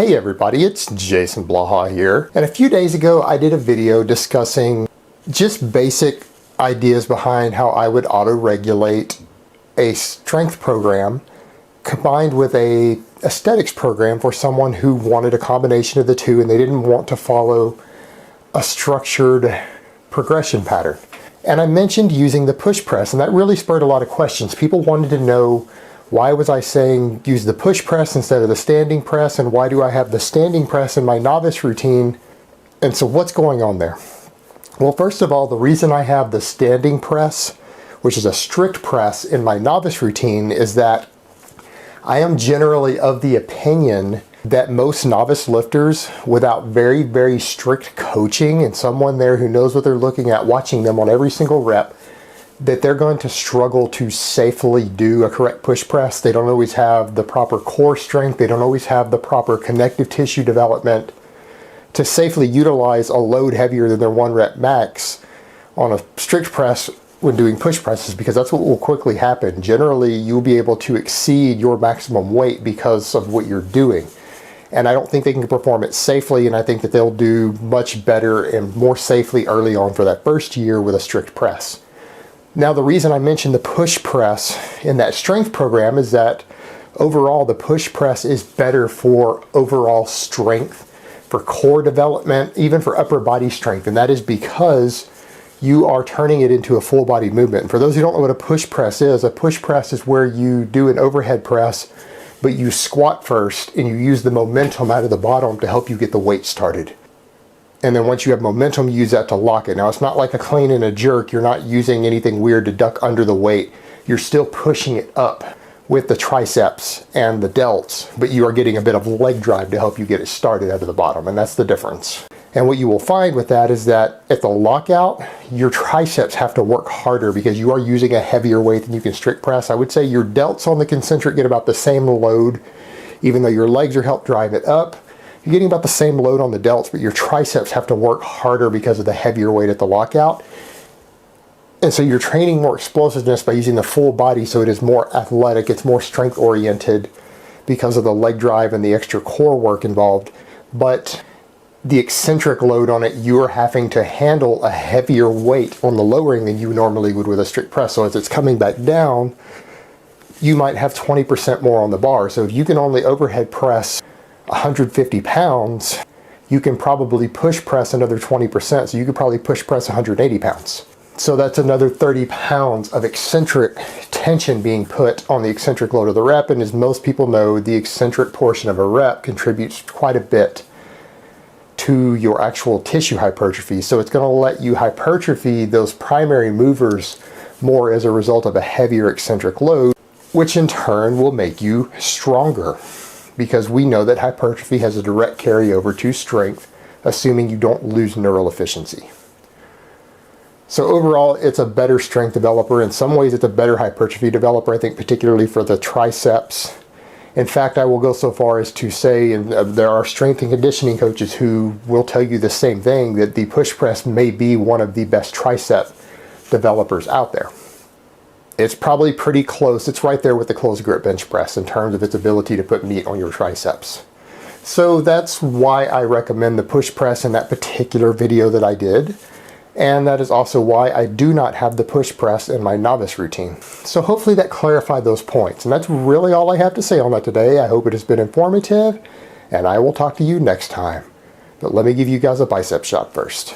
Hey everybody, it's Jason Blaha here. And a few days ago I did a video discussing just basic ideas behind how I would auto-regulate a strength program combined with a aesthetics program for someone who wanted a combination of the two and they didn't want to follow a structured progression pattern. And I mentioned using the push press, and that really spurred a lot of questions. People wanted to know, why was I saying use the push press instead of the standing press, and why do I have the standing press in my novice routine? And so what's going on there? Well, first of all, the reason I have the standing press, which is a strict press, in my novice routine is that I am generally of the opinion that most novice lifters, without very, very strict coaching and someone there who knows what they're looking at, watching them on every single rep, that they're going to struggle to safely do a correct push press. They don't always have the proper core strength. They don't always have the proper connective tissue development to safely utilize a load heavier than their 1 rep max on a strict press when doing push presses, because that's what will quickly happen. Generally, you'll be able to exceed your maximum weight because of what you're doing. And I don't think they can perform it safely, and I think that they'll do much better and more safely early on for that first year with a strict press. Now, the reason I mentioned the push press in that strength program is that overall the push press is better for overall strength, for core development, even for upper body strength. And that is because you are turning it into a full body movement. And for those who don't know what a push press is where you do an overhead press, but you squat first and you use the momentum out of the bottom to help you get the weight started. And then once you have momentum, you use that to lock it. Now, it's not like a clean and a jerk. You're not using anything weird to duck under the weight. You're still pushing it up with the triceps and the delts, but you are getting a bit of leg drive to help you get it started out of the bottom, and that's the difference. And what you will find with that is that at the lockout, your triceps have to work harder because you are using a heavier weight than you can strict press. I would say your delts on the concentric get about the same load, even though your legs are helped drive it up. You're getting about the same load on the delts, but your triceps have to work harder because of the heavier weight at the lockout. And so you're training more explosiveness by using the full body, so it is more athletic, it's more strength oriented because of the leg drive and the extra core work involved. But the eccentric load on it, you are having to handle a heavier weight on the lowering than you normally would with a strict press. So as it's coming back down, you might have 20% more on the bar. So if you can only overhead press 150 pounds, you can probably push press another 20%. So you could probably push press 180 pounds. So that's another 30 pounds of eccentric tension being put on the eccentric load of the rep. And as most people know, the eccentric portion of a rep contributes quite a bit to your actual tissue hypertrophy. So it's going to let you hypertrophy those primary movers more as a result of a heavier eccentric load, which in turn will make you stronger, because we know that hypertrophy has a direct carryover to strength, assuming you don't lose neural efficiency. So overall, it's a better strength developer. In some ways, it's a better hypertrophy developer, I think, particularly for the triceps. In fact, I will go so far as to say, and there are strength and conditioning coaches who will tell you the same thing, that the push press may be one of the best tricep developers out there. It's probably pretty close. It's right there with the closed grip bench press in terms of its ability to put meat on your triceps. So that's why I recommend the push press in that particular video that I did. And that is also why I do not have the push press in my novice routine. So hopefully that clarified those points. And that's really all I have to say on that today. I hope it has been informative, and I will talk to you next time. But let me give you guys a bicep shot first.